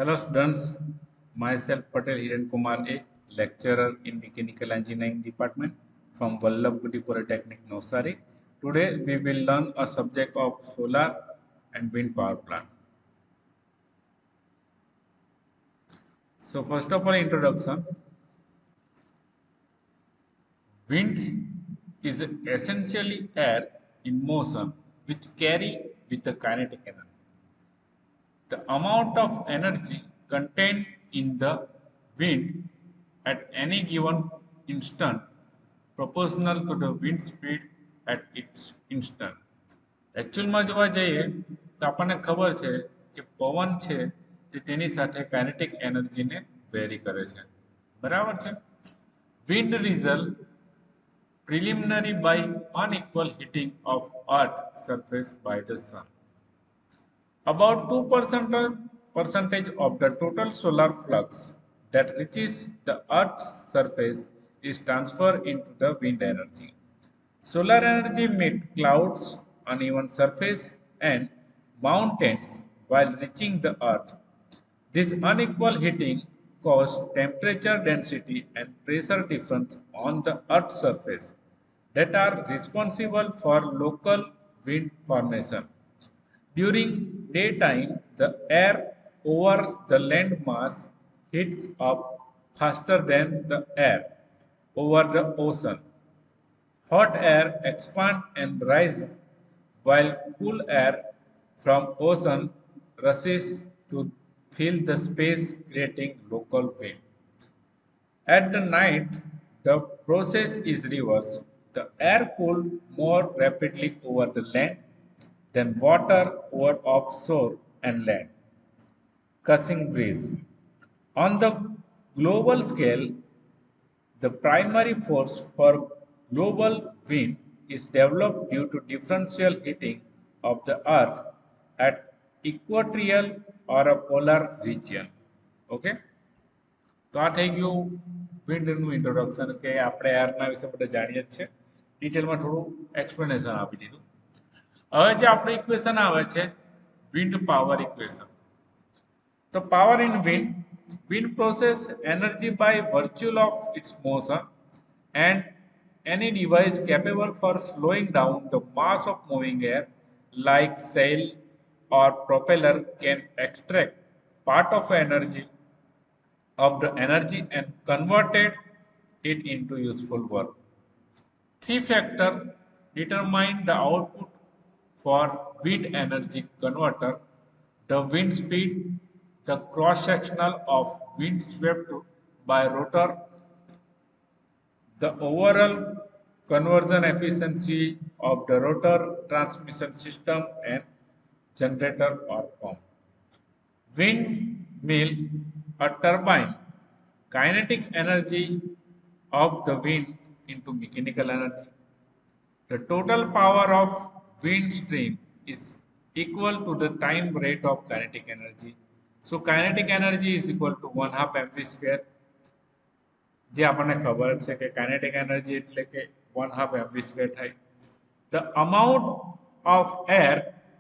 Hello students, myself Patel Hiren Kumar A, lecturer in Mechanical Engineering Department from Vallabhpuri Polytechnic Navsari. Today we will learn a subject of solar and wind power plant. So first of all introduction, wind is essentially air in motion which carry with the kinetic energy. The amount of energy contained in the wind at any given instant proportional to the wind speed at its instant. એકચ્યુઅલમાં જોવા જઈએ તો આપણને ખબર છે કે પવન છે તે તેની સાથે કાઇનેટિક એનર્જીને વેરી કરે છે. બરાબર છે. Wind result preliminary by unequal heating of earth surface by the sun. About 2% of the total solar flux that reaches the Earth's surface is transferred into the wind energy. Solar energy meets clouds, uneven surface, and mountains while reaching the Earth. This unequal heating causes temperature, density, and pressure difference on the Earth's surface that are responsible for local wind formation. During daytime, the air over the land mass heats up faster than the air over the ocean. Hot air expands and rises while cool air from ocean rushes to fill the space creating local wind. At the night, the process is reversed. The air cools more rapidly over the land than water over offshore and land, causing breeze. On the global scale, the primary force for global wind is developed due to differential heating of the earth at equatorial or a polar region. Okay? તો આ થઈ ગયું વિન્ડનું introduction કે આપણે એરના વિશે બધા જાણીએ જ છે. ડિટેલમાં થોડું એક્સપ્લેનેશન આપી દીધું. હવે જે આપણું ઇક્વેશન આવે છે વિન્ડ પાવર ઇક્વેશન. તો power in wind process energy by virtue of its motion and any device capable for slowing down the mass of moving air like sail or propeller can extract part of energy of the energy and converted it into useful work. Three factors determine the output for wind energy converter: the wind speed, the cross sectional of wind swept by rotor, the overall conversion efficiency of the rotor transmission system and generator or pump. Windmill, a turbine, kinetic energy of the wind into mechanical energy. The total power of wind stream is equal to the time rate of kinetic energy. So kinetic energy is equal to 1 half mv square. જે આપણને ખબર છે કે kinetic energy એટલે કે 1 half mv square થાય. The amount of air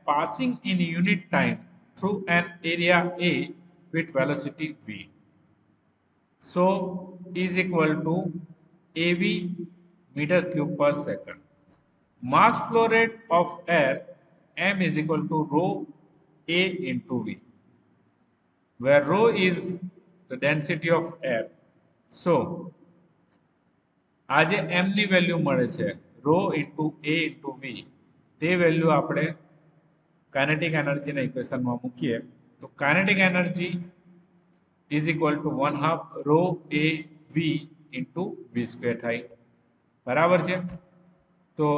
passing in unit time through an area A with velocity v. So is equal to AV meter cube per second. Mass flow rate of air m is equal to rho A into v, where rho is the density of air. So આજે m ની value મળે છે rho into A into v, તે value આપણે kinetic એનર્જીના ઇક્વેશનમાં મૂકીએ તો kinetic energy is equal to 1 half rho A v into v square થાય. બરાબર છે. તો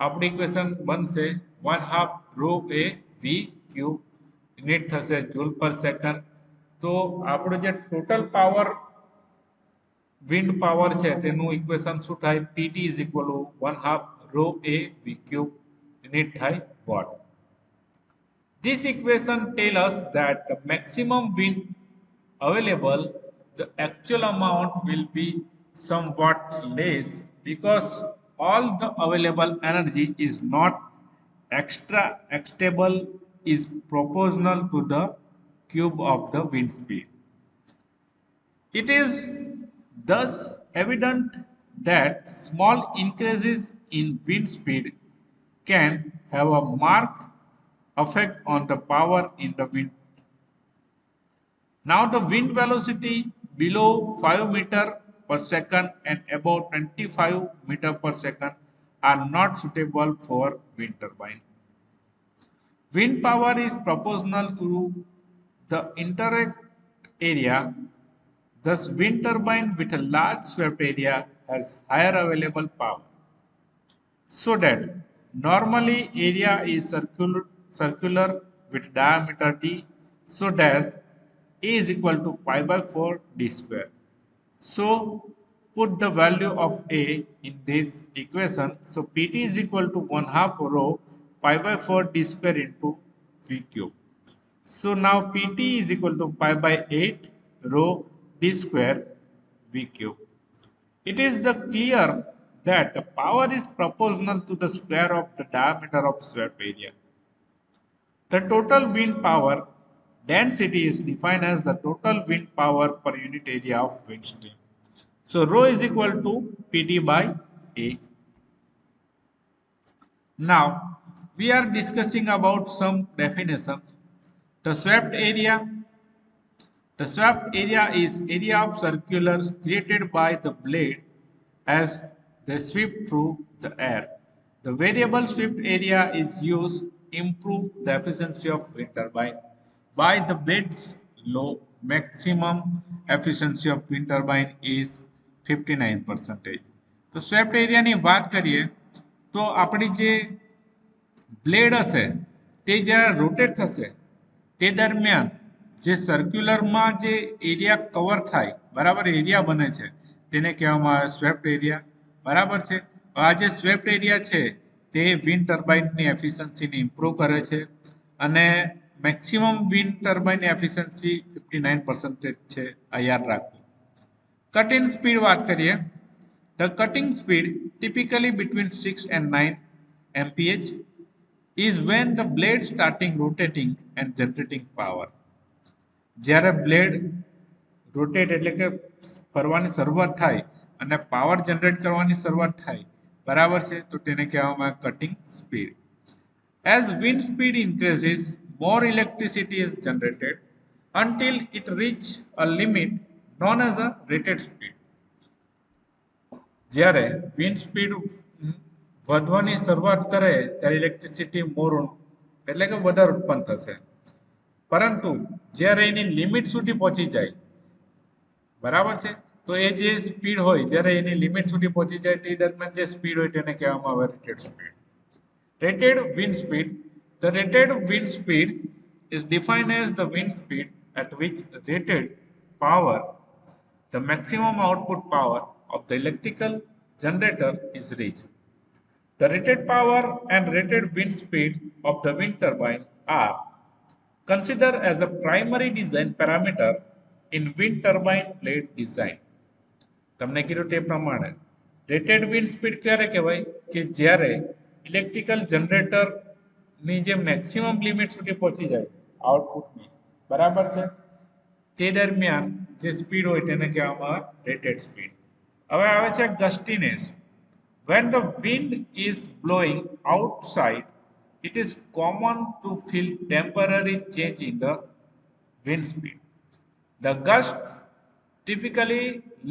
આપણી ઇક્વેશન બનશે 1 half rho A v cube, unit થશે જૂલ પર સેકન્ડ. તો આપણો જે ટોટલ પાવર વિન્ડ પાવર છે તેનું ઇક્વેશન શું થાય? PT is equal to 1 half rho A v cube, unit થાય vote. This equation tells us that the maximum wind available, the actual amount will be somewhat less because all the available energy is not extractable, is proportional to the cube of the wind speed. It is thus evident that small increases in wind speed can have a marked effect on the power in the wind. Now the wind velocity below 5 meter per second and above 25 meter per second are not suitable for wind turbine. Wind power is proportional to the interact area. Thus, wind turbine with a large swept area has higher available power. So that normally area is circular with diameter d, so that A is equal to pi by 4 d square. So put the value of A in this equation. So Pt is equal to 1 half rho pi by 4 d square into V cube. So now Pt is equal to pi by 8 rho d square V cube. It is the clear that the power is proportional to the square of the diameter of swept area. The total wind power density is defined as the total wind power per unit area of wind stream. So rho is equal to Pt by A. Now we are discussing about some definitions. The swept area. The swept area is area of circulars created by the blade as they sweep through the air. The variable swept area is used to improve the efficiency of wind turbine by the blade's low maximum efficiency of wind turbine is 59%. તો swept એરિયાની વાત કરીએ તો આપણી જે blade હશે તે જ્યારે રોટેટ થશે તે દરમિયાન જે સર્ક્યુલરમાં જે એરિયા કવર થાય બરાબર એરિયા બને છે તેને કહેવામાં આવે સ્વેપ્ટ એરિયા બરાબર છે આ જે સ્વેપ્ટ એરિયા છે તે વિન્ડ ટર્બાઇનની એફિશિયન્સીને ઇમ્પ્રૂવ કરે છે અને મેક્સિમમ વિન્ડ ટર્બાઇનની એફિશિયન્સી 59% છે આ યાદ રાખવું. કટિંગ સ્પીડ વાત કરીએ. The cutting speed typically between 6 and 9 mph is when the blade starting rotating and generating power. જ્યારે બ્લેડ રોટેટ એટલે કે ફરવાની શરૂઆત થાય અને પાવર જનરેટ કરવાની શરૂઆત થાય બરાબર છે તો તેને કહેવામાં આવે cutting speed. As wind speed increases, more electricity is generated until it reach a limit known as a rated speed. જ્યારે વિન્ડ સ્પીડ વધવાની શરૂઆત કરે ત્યારે ઇલેક્ટ્રિસિટી મોર એટલે કે વધારે ઉત્પન્ન થશે પરંતુ જ્યારે એની લિમિટ સુધી પહોંચી જાય બરાબર છે તો એ જે સ્પીડ હોય જ્યારે એની લિમિટ સુધી પહોંચી જાય તે દરમિયાન જે સ્પીડ હોય તેને કહેવામાં આવે rated speed. Rated wind speed. The rated wind speed is defined as the wind speed at which rated power, the maximum output power of the electrical generator is reached. The rated power and rated wind speed of the wind turbine are considered as a primary design parameter in wind turbine blade design. તમને કીધું તે પ્રમાણે rated wind speed ક્યારે કહેવાય કે જ્યારે electrical જનરેટરની જે maximum limit સુધી પહોંચી જાય આઉટપુટની બરાબર છે તે દરમિયાન જે સ્પીડ હોય તેને કહેવામાં આવે રેટેડ સ્પીડ. હવે આવે છે ગસ્ટીનેસ. When the wind is blowing outside, it is common to feel temporary change in the wind speed. The gusts typically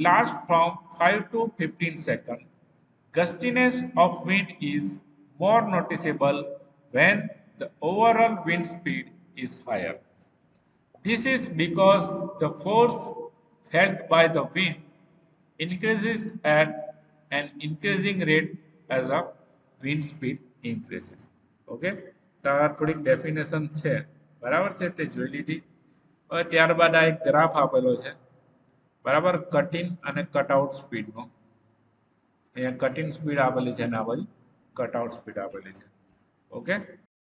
last from 5 to 15 seconds. Gustiness of wind is more noticeable when the overall wind speed is higher. This is because the force felt by the wind increases at an increasing rate as a wind speed increases. Okay, તો આ થોડીક definition છે બરાબર છે તે જોઈ લીધી. હવે ત્યારબાદ આ એક ગ્રાફ આપેલો છે બરાબર કટિંગ અને કટઆઉટ સ્પીડનો. અહીંયા કટિંગ સ્પીડ આપેલી છે અને આ બાજુ કટઆઉટ સ્પીડ આપેલી છે. ઓકે.